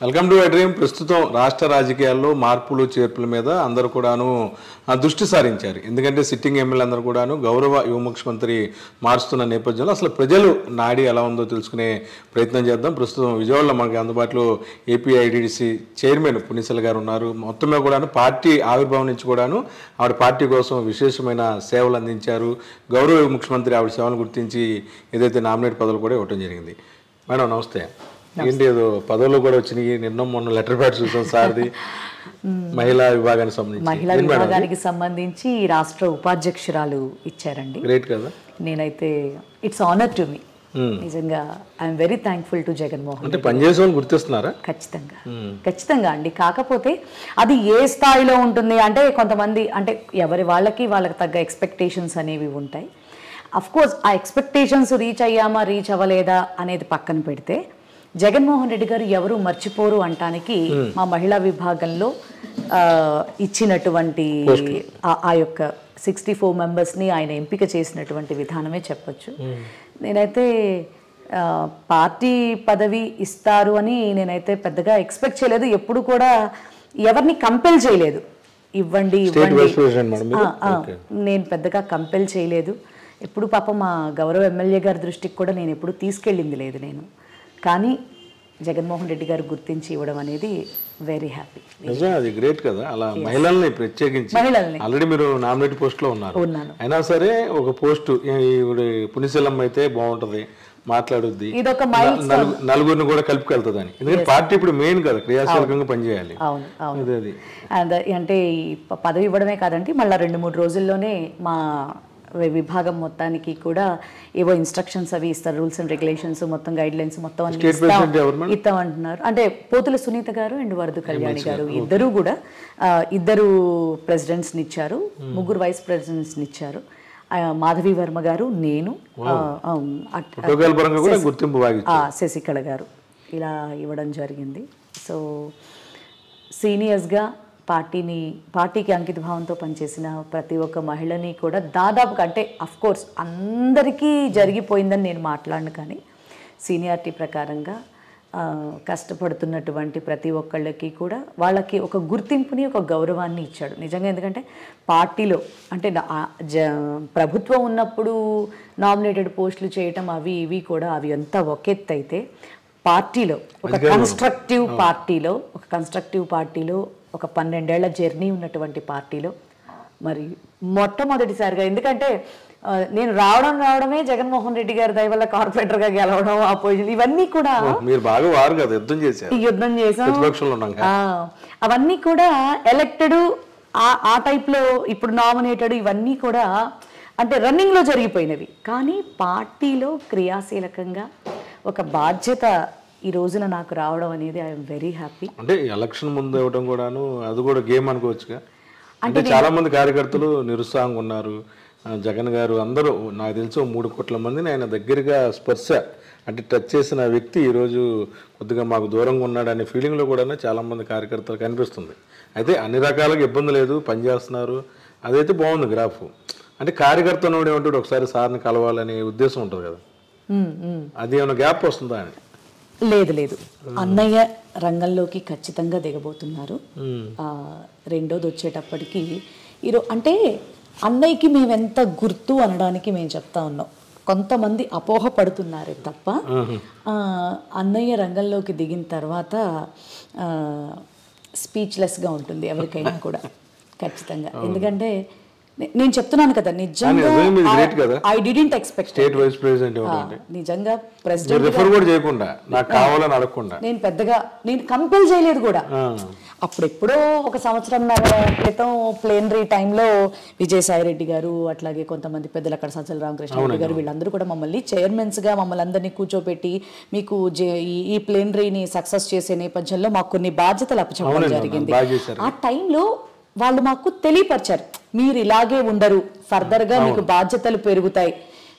Welcome to dream. ప్రస్తుతం రాష్ట్ర రాజకీయాల్లో మార్పులు చేర్పుల మీద అందరూ కూడాను దృష్టి సారించారు. ఎందుకంటే సిట్టింగ్ ఎమ్మెల్యే అందరూ కూడాను గౌరవ యువ ముఖ్యమంత్రి మారుస్తున్న నేపథ్యంలో అసలు ప్రజలు నాడి ఎలా ఉందో తెలుసుకునే ప్రయత్నం చేద్దాం. ప్రస్తుతం విజయవాడలో మనకి అందుబాటులో ఏపీఐడిడిసి చైర్మన్ పుణ్యసల గారు ఉన్నారు. మొత్తమే కూడాను పార్టీ ఆవిర్భావం నుంచి కూడాను ఆవిడ పార్టీ కోసం విశేషమైన సేవలు అందించారు. గౌరవ యువ ముఖ్యమంత్రి ఆవిడ సేవలను గుర్తించి ఏదైతే నామినేట్ పదవులు కూడా ఇవ్వడం జరిగింది. మేడం నమస్తే. ఏంటి ఏదో పదవులు కూడా వచ్చినాయి, నిన్న మొన్న లెటర్ ప్యాడ్ చూసాం సార్ది. మహిళా విభాగానికి సంబంధించి రాష్ట్ర ఉపాధ్యక్షురాలు ఇచ్చారండి. గ్రేట్ కదా. నేనైతే ఇట్స్ ఆనర్ టు మీ. నిజంగా I'm very thankful to Jaganmohan. అంటే పనిచేసే వాళ్ళు గుర్తిస్తున్నారా? ఖచ్చితంగా అండి. కాకపోతే అది ఏ స్థాయిలో ఉంటుంది అంటే కొంతమంది అంటే ఎవరి వాళ్ళకి తగ్గ ఎక్స్పెక్టేషన్స్ అనేవి ఉంటాయి. అఫ్ కోర్స్ ఆ ఎక్స్పెక్టేషన్స్ రీచ్ అయ్యామా రీచ్ అవ్వలేదా అనేది పక్కన పెడితే జగన్మోహన్ రెడ్డి గారు ఎవరు మర్చిపోరు అంటానికి మా మహిళా విభాగంలో ఇచ్చినటువంటి ఆ యొక్క 64 మెంబర్స్ని ఆయన ఎంపిక చేసినటువంటి విధానమే చెప్పొచ్చు. నేనైతే పార్టీ పదవి ఇస్తారు అని నేనైతే పెద్దగా ఎక్స్పెక్ట్ చేయలేదు. ఎప్పుడు కూడా ఎవరిని కంపెల్ చేయలేదు, ఇవ్వండి నేను పెద్దగా కంపెల్ చేయలేదు. ఎప్పుడు పాపం మా గౌరవ ఎమ్మెల్యే గారి దృష్టికి కూడా నేను ఎప్పుడు తీసుకెళ్ళింది లేదు నేను. కానీ జగన్మోహన్ రెడ్డి గారు గుర్తించి ఇవ్వడం అనేది వెరీ హ్యాపీ. నిజమే, అది గ్రేట్ కదా. అలా మహిళల్ని ప్రత్యేకించి ఆల్రెడీ మీరు నామినేట్ పోస్ట్ లో ఉన్నారు, అయినా సరే ఒక పోస్ట్ పునిశీలం అయితే బాగుంటది, మాట్లాడుద్ది, నలుగురిని కూడా కలుపుకెళ్తుంది అని. ఎందుకంటే పార్టీ ఇప్పుడు మెయిన్ కదా, క్రియాశీలకంగా పనిచేయాలి. అంటే పదవి ఇవ్వడమే కాదండి, మళ్ళీ 2-3 రోజుల్లోనే మా విభాగం మొత్తానికి కూడా ఏవో ఇన్స్ట్రక్షన్స్ అవి ఇస్తారు, రూల్స్ అండ్ రెగ్యులేషన్స్ మొత్తం గైడ్ లైన్స్ మొత్తం ఇస్తామంటున్నారు. అంటే పోతుల సునీత గారు అండ్ వరదు కళ్యాణి గారు ఇద్దరు ప్రెసిడెంట్స్ని ఇచ్చారు, 3 వైస్ ప్రెసిడెంట్స్ని ఇచ్చారు. మాధవి వర్మ గారు, నేను, శశికళ గారు ఇలా ఇవ్వడం జరిగింది. సో సీనియర్స్గా పార్టీకి అంకిత భావంతో పనిచేసిన ప్రతి ఒక్క మహిళని కూడా దాదాపుగా అంటే అఫ్కోర్స్ అందరికీ జరిగిపోయిందని నేను మాట్లాడను, కానీ సీనియారిటీ ప్రకారంగా కష్టపడుతున్నటువంటి ప్రతి ఒక్కళ్ళకి కూడా వాళ్ళకి ఒక గుర్తింపుని ఒక గౌరవాన్ని ఇచ్చాడు నిజంగా. ఎందుకంటే పార్టీలో అంటే ప్రభుత్వం ఉన్నప్పుడు నామినేటెడ్ పోస్టులు చేయటం అవి ఇవి కూడా అవి అంతా ఒక ఎత్తు అయితే, పార్టీలో ఒక కన్స్ట్రక్టివ్ పార్టీలో ఒక 12 ఏళ్ల జర్నీ ఉన్నటువంటి పార్టీలో మరి మొట్టమొదటిసారిగా, ఎందుకంటే నేను రావడమే జగన్మోహన్ రెడ్డి గారి దయ వల్ల కార్పొరేటర్గా గెలవడం, ఆ పొజిషన్ ఇవన్నీ కూడా యుద్ధం చేసాం, అవన్నీ కూడా ఎలక్టెడ్ ఆ టైప్లో ఇప్పుడు నామినేటెడ్ ఇవన్నీ కూడా అంటే రన్నింగ్లో జరిగిపోయినవి. కానీ పార్టీలో క్రియాశీలకంగా ఒక బాధ్యత ఈ రోజున నాకు రావడం అనేది ఐఎమ్ వెరీ హ్యాపీ. అంటే ఎలక్షన్ ముందు ఇవ్వడం కూడాను అది కూడా గేమ్ అనుకోవచ్చుగా. అంటే చాలా మంది కార్యకర్తలు నిరుత్సాహంగా ఉన్నారు. జగన్ గారు అందరూ నాకు తెలిసి 3 కోట్ల మందిని ఆయన దగ్గరగా స్పర్శ అంటే టచ్ చేసిన వ్యక్తి ఈరోజు కొద్దిగా మాకు దూరంగా ఉన్నాడు అనే ఫీలింగ్లో కూడా చాలామంది కార్యకర్తలు కనిపిస్తుంది. అయితే అన్ని రకాలుగా ఇబ్బంది లేదు, పనిచేస్తున్నారు, అదైతే బాగుంది గ్రాఫ్. అంటే కార్యకర్త నోడు ఏమంటాడు ఒకసారి సార్ని కలవాలనే ఉద్దేశం ఉంటుంది కదా, అది ఏమైనా గ్యాప్ వస్తుందా అని? లేదు, అన్నయ్య రంగంలోకి ఖచ్చితంగా దిగబోతున్నారు. రెండోది వచ్చేటప్పటికి అంటే అన్నయ్యకి మేము ఎంత గుర్తు అనడానికి మేము చెప్తా ఉన్నాం. కొంతమంది అపోహ పడుతున్నారే తప్ప అన్నయ్య రంగంలోకి దిగిన తర్వాత స్పీచ్లెస్గా ఉంటుంది ఎవరికైనా కూడా ఖచ్చితంగా. ఎందుకంటే నేను చెప్తున్నాను కదా, నిజంగా I didn't expect state vice president నిజంగా ప్రెసిడెంట్ కూడా చేయకుండా నాకు కావాలని అడగకుండా నేను కంపెల్ చేయలేదు కూడా. అప్పుడెప్పుడో ఒక సంవత్సరంన్నర క్రితం ప్లేనరీ టైంలో విజయసాయిరెడ్డి గారు అట్లాగే కొంతమంది పెద్దలు అక్కడ సజ్జల రామకృష్ణ గారు వీళ్ళందరూ కూడా మమ్మల్ని చైర్మన్స్గా మమ్మల్ని అందరినీ కూర్చోపెట్టి మీకు ఈ ప్లేనరీని సక్సెస్ చేసే నేపథ్యంలో మాకు కొన్ని బాధ్యతలు అప్పచెప్పడం జరిగింది. ఆ టైంలో వాళ్ళు మాకు తెలియపరిచారు, మీరు ఇలాగే ఉండరు, ఫర్దర్గా మీకు బాధ్యతలు పెరుగుతాయి,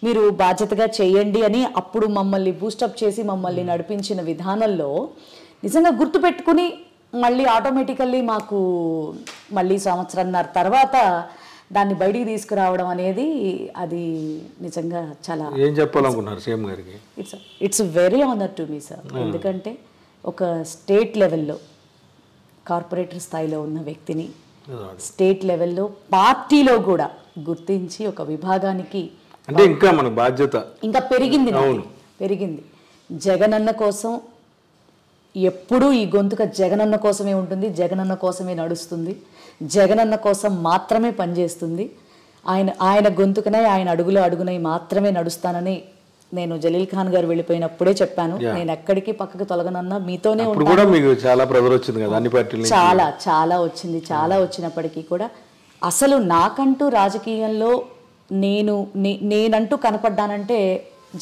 మీరు బాధ్యతగా చేయండి అని. అప్పుడు మమ్మల్ని బూస్టప్ చేసి మమ్మల్ని నడిపించిన విధానంలో నిజంగా గుర్తుపెట్టుకుని మళ్ళీ ఆటోమేటికల్లీ మాకు మళ్ళీ సంవత్సరంన్నర తర్వాత దాన్ని బయటికి తీసుకురావడం అనేది అది నిజంగా చాలా ఏం చెప్పాలనుకున్నారు సీఎం గారికి? It's very honour to me sir. ఎందుకంటే ఒక స్టేట్ లెవెల్లో కార్పొరేటర్ స్థాయిలో ఉన్న వ్యక్తిని స్టేట్ లెవెల్లో పార్టీలో కూడా గుర్తించి ఒక విభాగానికి అంటే ఇంకా మన బాధ్యత ఇంకా పెరిగింది పెరిగింది. జగనన్న కోసం ఎప్పుడూ ఈ గొంతుక జగనన్న కోసమే ఉంటుంది, జగనన్న కోసమే నడుస్తుంది, జగనన్న కోసం మాత్రమే పనిచేస్తుంది. ఆయన గొంతుకనే ఆయన అడుగునై మాత్రమే నడుస్తానని నేను జలీల్ ఖాన్ గారు వెళ్ళిపోయినప్పుడే చెప్పాను. నేను ఎక్కడికి పక్కకు తొలగనన్నా మీతోనే చాలా చాలా వచ్చింది. చాలా వచ్చినప్పటికీ కూడా అసలు నాకంటూ రాజకీయంలో నేనంటూ కనపడ్డానంటే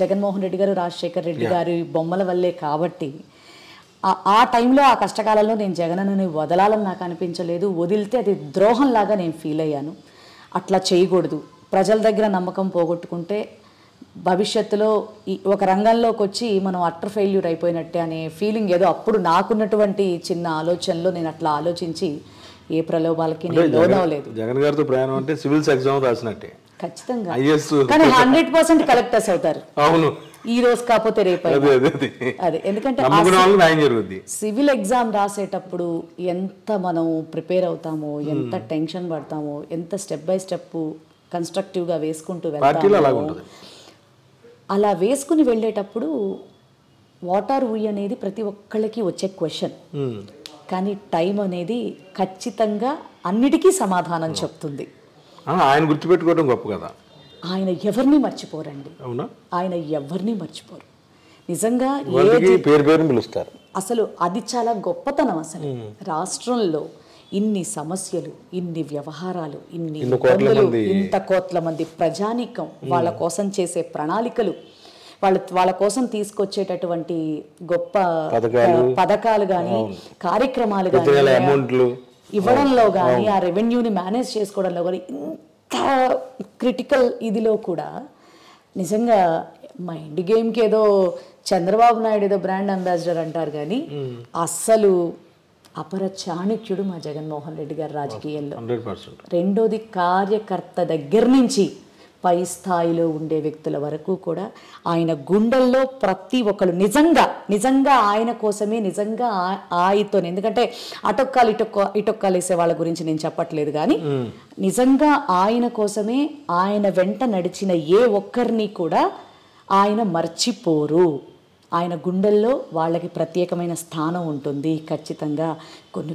జగన్మోహన్ రెడ్డి గారు, రాజశేఖర్ రెడ్డి గారి బొమ్మల వల్లే. కాబట్టి ఆ టైంలో ఆ కష్టకాలంలో నేను జగనన్నని వదలాలని నాకు అనిపించలేదు. వదిలితే అది ద్రోహంలాగా నేను ఫీల్ అయ్యాను. అట్లా చేయకూడదు. ప్రజల దగ్గర నమ్మకం పోగొట్టుకుంటే భవిష్యత్తులో ఒక రంగంలోకి వచ్చి మనం అట్టర్ ఫెయిల్యూర్ అయిపోయినట్టే అనే ఫీలింగ్ ఏదో అప్పుడు నాకున్నటువంటి చిన్న ఆలోచనలో నేను అట్లా ఆలోచించి ఏ ప్రలోభాలకి నేను లోనవలేదు. జగన్ గారితో ప్రయాణం అంటే సివిల్స్ ఎగ్జామ్ రాసినట్టే ఖచ్చితంగా. కానీ 100% కలెక్టర్స్ అవుతారు. అవును, ఈ రోజు కాకపోతే రేపు. అదే ఎందుకంటే సివిల్ ఎగ్జామ్ రాసేటప్పుడు ఎంత మనం ప్రిపేర్ అవుతామో, ఎంత టెన్షన్ పడతామో, ఎంత స్టెప్ బై స్టెప్ కన్స్ట్రక్టివ్గా వేసుకుంటూ వెళ్తామో, అలా వేసుకుని వెళ్ళేటప్పుడు వాట్ ఆర్ వీ అనేది ప్రతి ఒక్కళ్ళకి వచ్చే క్వశ్చన్. కానీ టైం అనేది ఖచ్చితంగా అన్నిటికీ సమాధానం చెప్తుంది. ఆయన గుర్తుపెట్టుకోవడం గొప్ప కదా. ఆయన ఎవరిని మర్చిపోరండి. ఆయన ఎవరిని మర్చిపోరు. నిజంగా అసలు అది చాలా గొప్పతనం. అసలు రాష్ట్రంలో ఇన్ని సమస్యలు, ఇన్ని వ్యవహారాలు, ఇన్ని ఇబ్బందులు, ఇంత కోట్ల మంది ప్రజానీకం వాళ్ళ కోసం చేసే ప్రణాళికలు, వాళ్ళ కోసం తీసుకొచ్చేటటువంటి గొప్ప పథకాలు కానీ, కార్యక్రమాలు కానీ ఇవ్వడంలో కానీ, ఆ రెవెన్యూని మేనేజ్ చేసుకోవడంలో కానీ, ఇంత క్రిటికల్ ఇదిలో కూడా నిజంగా మైండ్ గేమ్కి ఏదో చంద్రబాబు నాయుడు ఏదో బ్రాండ్ అంబాసిడర్ అంటారు కానీ అస్సలు అపర చాణక్యుడు మా జగన్మోహన్ రెడ్డి గారు రాజకీయాల్లో. రెండోది కార్యకర్త దగ్గర నుంచి పై స్థాయిలో ఉండే వ్యక్తుల వరకు కూడా ఆయన గుండెల్లో ప్రతి ఒక్కరు నిజంగా ఆయన కోసమే, నిజంగా ఆయనతో. ఎందుకంటే అటొక్కాలు ఇటొక్కాలు వేసే వాళ్ళ గురించి నేను చెప్పట్లేదు, కానీ నిజంగా ఆయన కోసమే, ఆయన వెంట నడిచిన ఏ ఒక్కరిని కూడా ఆయన మర్చిపోరు. ఆయన గుండెల్లో వాళ్ళకి ప్రత్యేకమైన స్థానం ఉంటుంది ఖచ్చితంగా.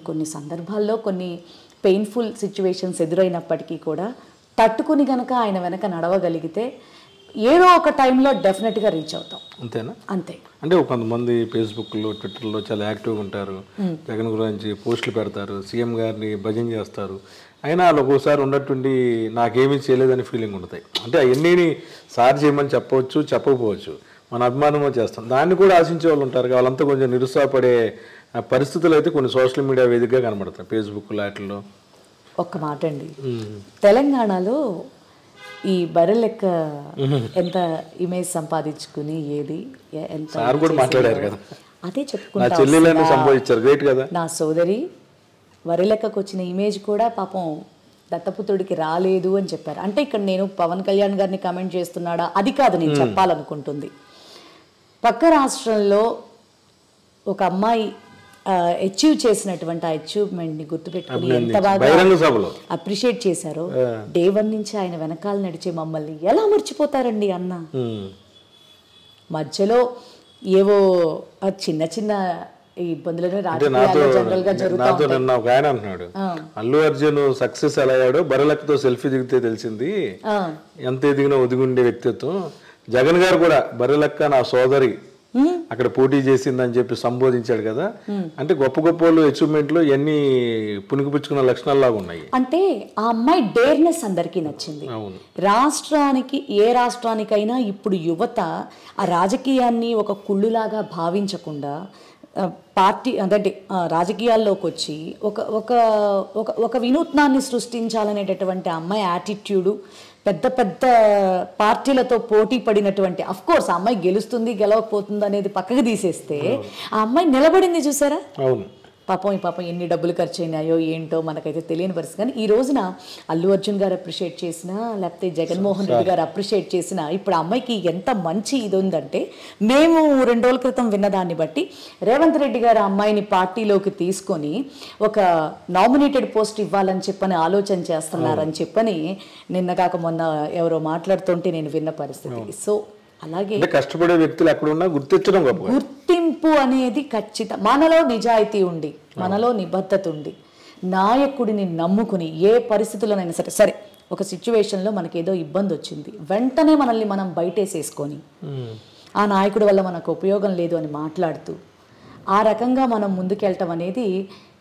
కొన్ని సందర్భాల్లో కొన్ని పెయిన్ఫుల్ సిచ్యువేషన్స్ ఎదురైనప్పటికీ కూడా తట్టుకుని కనుక ఆయన వెనక నడవగలిగితే ఏదో ఒక టైంలో డెఫినెట్గా రీచ్ అవుతాం. అంతేనా? అంతే. అంటే కొంతమంది ఫేస్బుక్లో, ట్విట్టర్లో చాలా యాక్టివ్గా ఉంటారు, జగన్ గురించి పోస్టులు పెడతారు, సీఎం గారిని భజన చేస్తారు. అయినా వాళ్ళు ఒక్కోసారి ఉన్నట్టుండి నాకేమీ చేయలేదని ఫీలింగ్ ఉంటుంది. అంటే అవన్నీ సార్ చేయమని చెప్పవచ్చు, చెప్పకపోవచ్చు, మన అభిమానమో చేస్తాం. దాన్ని కూడా ఆశించే వాళ్ళు ఉంటారు. వాళ్ళంతా కొంచెం నిరుత్సాహపడే పరిస్థితులు అయితే కొన్ని సోషల్ మీడియా వేదికగా కనబడతాయి, ఫేస్బుక్ లాటిల్లో. ఒక్క మాట అండి, తెలంగాణలో ఈ బర్రెలెక్క ఎంత ఇమేజ్ సంపాదించుకుని ఏది ఎంత మాట్లాడారు కదా, అదే చెప్పుకుంటా. నా సోదరి వరిలెక్కకు వచ్చిన ఇమేజ్ కూడా పాపం దత్తపుత్రుడికి రాలేదు అని చెప్పారు. అంటే ఇక్కడ నేను పవన్ కళ్యాణ్ గారిని కమెంట్ చేస్తున్నాడా అది కాదు నేను చెప్పాలనుకుంటుంది. పక్క రాష్ట్రంలో ఒక అమ్మాయి అచీవ్ చేసినటువంటి ఆ అచీవ్మెంట్ని గుర్తుపెట్టుకుని ఎంత బాగా అప్రిషియేట్ చేశారో, డే 1 నుంచి ఆయన వెనకాల నడిచే మమ్మల్ని ఎలా మర్చిపోతారండి అన్న. మధ్యలో ఏవో చిన్న ఇబ్బందులను రాజకీయాల్లో జనరల్ గా జరుగుతాయి. అల్లు అర్జున్ సక్సెస్ ఎలా అయ్యాడో బర్రెలతో సెల్ఫీ దిగితే తెలిసింది, ఎంత ఎదిగినా ఒదిగుండే వ్యక్తిత్వం. జగన్ గారు కూడా బర్రెలక్క నా సోదరి అక్కడ పోటీ చేసిందని చెప్పి సంబోధించాడు కదా. అంటే గొప్ప వాళ్ళు అచీవ్మెంట్లు ఎన్ని పుణికిపుచ్చుకున్న లక్షణాల్లాగా ఉన్నాయి. అంటే ఆ అమ్మాయి డేర్నెస్ అందరికీ నచ్చింది. రాష్ట్రానికి, ఏ రాష్ట్రానికైనా ఇప్పుడు యువత ఆ రాజకీయాన్ని ఒక కుళ్ళులాగా భావించకుండా పార్టీ అంటే రాజకీయాల్లోకి వచ్చి ఒక వినూత్నాన్ని సృష్టించాలనేటటువంటి అమ్మాయి యాటిట్యూడు, పెద్ద పార్టీలతో పోటీ పడినటువంటి, అఫ్ కోర్స్ ఆ అమ్మాయి గెలుస్తుంది గెలవకపోతుంది అనేది పక్కకు తీసేస్తే ఆ అమ్మాయి నిలబడింది చూసారా. పాపం ఎన్ని డబ్బులు ఖర్చు అయినాయో ఏంటో మనకైతే తెలియని పరిస్థితి. కానీ ఈ రోజున అల్లు అర్జున్ గారు అప్రిషియేట్ చేసినా, లేకపోతే జగన్మోహన్ రెడ్డి గారు అప్రిషియేట్ చేసినా, ఇప్పుడు ఆ అమ్మాయికి ఎంత మంచి ఇది ఉందంటే, మేము 2 రోజుల క్రితం విన్నదాన్ని బట్టి రేవంత్ రెడ్డి గారు ఆ అమ్మాయిని పార్టీలోకి తీసుకొని ఒక నామినేటెడ్ పోస్ట్ ఇవ్వాలని చెప్పని ఆలోచన చేస్తున్నారని చెప్పని నిన్న కాక మొన్న ఎవరో మాట్లాడుతుంటే నేను విన్న పరిస్థితి. సో అలాగే కష్టపడే వ్యక్తులు ఎక్కడ ఉన్నా గుర్తించడం గొప్ప. గుర్తింపు అనేది ఖచ్చితంగా మనలో నిజాయితీ ఉండి, మనలో నిబద్ధత ఉండి, నాయకుడిని నమ్ముకుని ఏ పరిస్థితుల్లోనైనా సరే ఒక సిచ్యువేషన్లో మనకేదో ఇబ్బంది వచ్చింది, వెంటనే మనల్ని మనం బయటేసేసుకొని ఆ నాయకుడి వల్ల మనకు ఉపయోగం లేదు అని మాట్లాడుతూ ఆ రకంగా మనం ముందుకెళ్ళటం అనేది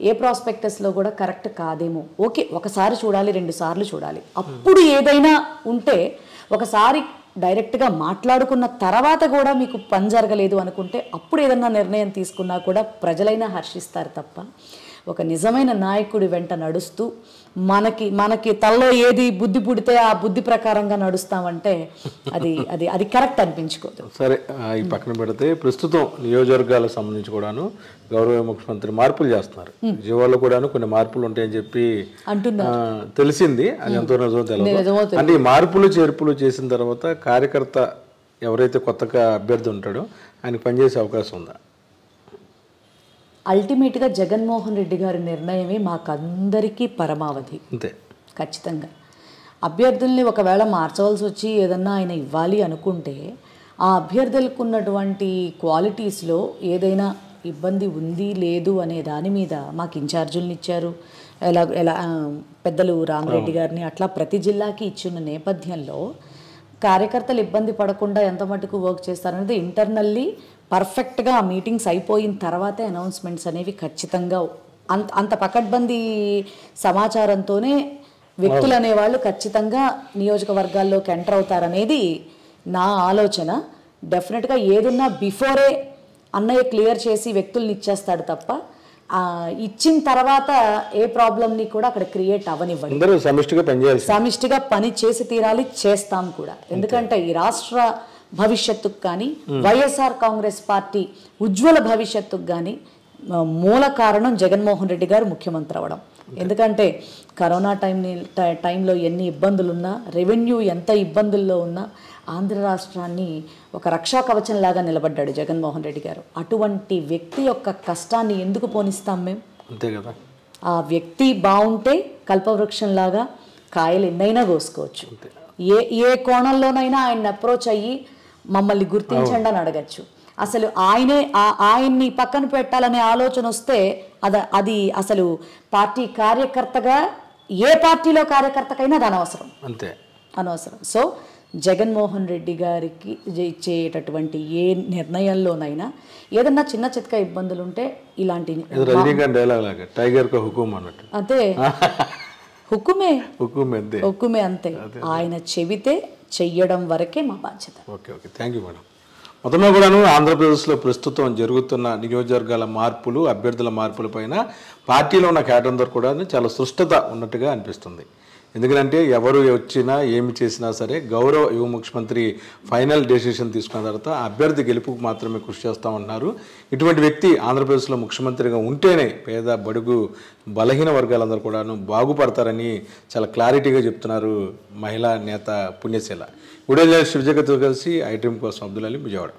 ఏ ప్రాస్పెక్టస్లో కూడా కరెక్ట్ కాదేమో. ఓకే, ఒకసారి చూడాలి, 2 సార్లు చూడాలి. అప్పుడు ఏదైనా ఉంటే ఒకసారి డైరెక్ట్గా మాట్లాడుకున్న తర్వాత కూడా మీకు పని జరగలేదు అనుకుంటే అప్పుడు ఏదన్నా నిర్ణయం తీసుకున్నా కూడా ప్రజలైనా హర్షిస్తారు తప్ప, ఒక నిజమైన నాయకుడి వెంట నడుస్తూ మనకి తలలో ఏది బుద్ధి పుడితే ఆ బుద్ధి ప్రకారంగా నడుస్తామంటే అది కరెక్ట్ అనిపించుకోదు. సరే, ఈ పక్కన పెడితే ప్రస్తుతం నియోజకవర్గాలకు సంబంధించి కూడాను గౌరవ ముఖ్యమంత్రి మార్పులు చేస్తున్నారు. విజయవాడలో కూడాను కొన్ని మార్పులు ఉంటాయని చెప్పి అంటున్నారు. తెలిసింది. అది ఎంతో నిజమో తెలియదు. అంటే ఈ మార్పులు చేర్పులు చేసిన తర్వాత కార్యకర్త ఎవరైతే కొత్తగా అభ్యర్థి ఉంటాడో ఆయనకు పనిచేసే అవకాశం ఉందా? అల్టిమేట్గా జగన్మోహన్ రెడ్డి గారి నిర్ణయమే మాకందరికీ పరమావధి. అంతే, ఖచ్చితంగా. అభ్యర్థుల్ని ఒకవేళ మార్చవలసి వచ్చి ఏదన్నా ఆయన ఇవ్వాలి అనుకుంటే ఆ అభ్యర్థులకు ఉన్నటువంటి క్వాలిటీస్లో ఏదైనా ఇబ్బంది ఉంది లేదు అనే దాని మీద మాకు ఇన్ఛార్జుల్ని ఇచ్చారు. ఎలా పెద్దలు రామరెడ్డి గారిని అట్లా ప్రతి జిల్లాకి ఇచ్చిన నేపథ్యంలో కార్యకర్తలు ఇబ్బంది పడకుండా ఎంత మటుకు వర్క్ చేస్తారనేది ఇంటర్నల్లీ పర్ఫెక్ట్గా ఆ మీటింగ్స్ అయిపోయిన తర్వాతే అనౌన్స్మెంట్స్ అనేవి ఖచ్చితంగా అంత పకడ్బందీ సమాచారంతోనే వ్యక్తులు అనేవాళ్ళు ఖచ్చితంగా నియోజకవర్గాల్లోకి ఎంటర్ అవుతారనేది నా ఆలోచన. డెఫినెట్గా ఏదున్నా బిఫోరే అన్నయ్య క్లియర్ చేసి వ్యక్తుల్ని ఇచ్చేస్తాడు తప్ప ఇచ్చిన తర్వాత ఏ ప్రాబ్లంని కూడా అక్కడ క్రియేట్ అవ్వనివ్వండి. సమిష్టిగా పని చేసి తీరాలి, చేస్తాం కూడా. ఎందుకంటే ఈ రాష్ట్ర భవిష్యత్తుకు కానీ వైఎస్ఆర్ కాంగ్రెస్ పార్టీ ఉజ్వల భవిష్యత్తుకు కానీ మూల కారణం జగన్మోహన్ రెడ్డి గారు ముఖ్యమంత్రి అవ్వడం. ఎందుకంటే కరోనా టైంలో ఎన్ని ఇబ్బందులున్నా, రెవెన్యూ ఎంత ఇబ్బందుల్లో ఉన్నా ఆంధ్ర రాష్ట్రాన్ని ఒక రక్షా కవచంలాగా నిలబడ్డాడు జగన్మోహన్ రెడ్డి గారు. అటువంటి వ్యక్తి యొక్క కష్టాన్ని ఎందుకు పోనిస్తాం మేము? అంతే కదా. ఆ వ్యక్తి బాగుంటే కల్పవృక్షంలాగా కాయలు ఎన్నైనా కోసుకోవచ్చు. ఏ కోణంలోనైనా ఆయన్ని అప్రోచ్ అయ్యి మమ్మల్ని గుర్తించండి అని అడగచ్చు. అసలు ఆయన్ని పక్కన పెట్టాలనే ఆలోచన వస్తే అది అసలు పార్టీ కార్యకర్తగా ఏ పార్టీలో కార్యకర్తకైనా అది అనవసరం, అంతే అనవసరం. సో జగన్మోహన్ రెడ్డి గారికి ఇచ్చేటటువంటి ఏ నిర్ణయంలోనైనా ఏదన్నా చిన్న చిత్క ఇబ్బందులు ఉంటే ఇలాంటి అదే హుకుమే అంతే. ఆయన చెబితే చెయ్యడం వరకే మా బాధ్యత. Okay, thank you madam. మొత్తంలో కూడాను ఆంధ్రప్రదేశ్లో ప్రస్తుతం జరుగుతున్న నియోజకవర్గాల మార్పులు, అభ్యర్థుల మార్పుల పైన పార్టీలో ఉన్న క్యాడర్ అందరూ కూడా చాలా సుష్టత ఉన్నట్టుగా అనిపిస్తుంది. ఎందుకంటే ఎవరు వచ్చినా ఏమి చేసినా సరే గౌరవ యువ ముఖ్యమంత్రి ఫైనల్ డెసిషన్ తీసుకున్న తర్వాత అభ్యర్థి గెలుపుకు మాత్రమే కృషి చేస్తామన్నారు. ఇటువంటి వ్యక్తి ఆంధ్రప్రదేశ్లో ముఖ్యమంత్రిగా ఉంటేనే పేద బడుగు బలహీన వర్గాలందరూ కూడాను బాగుపడతారని చాలా క్లారిటీగా చెప్తున్నారు మహిళా నేత పుణ్యశీల. వీడియో జర్నలిస్ట్ శివజగత్తో కలిసి ఐ డ్రీమ్ కోసం అబ్దుల్ అలీ, విజయవాడ.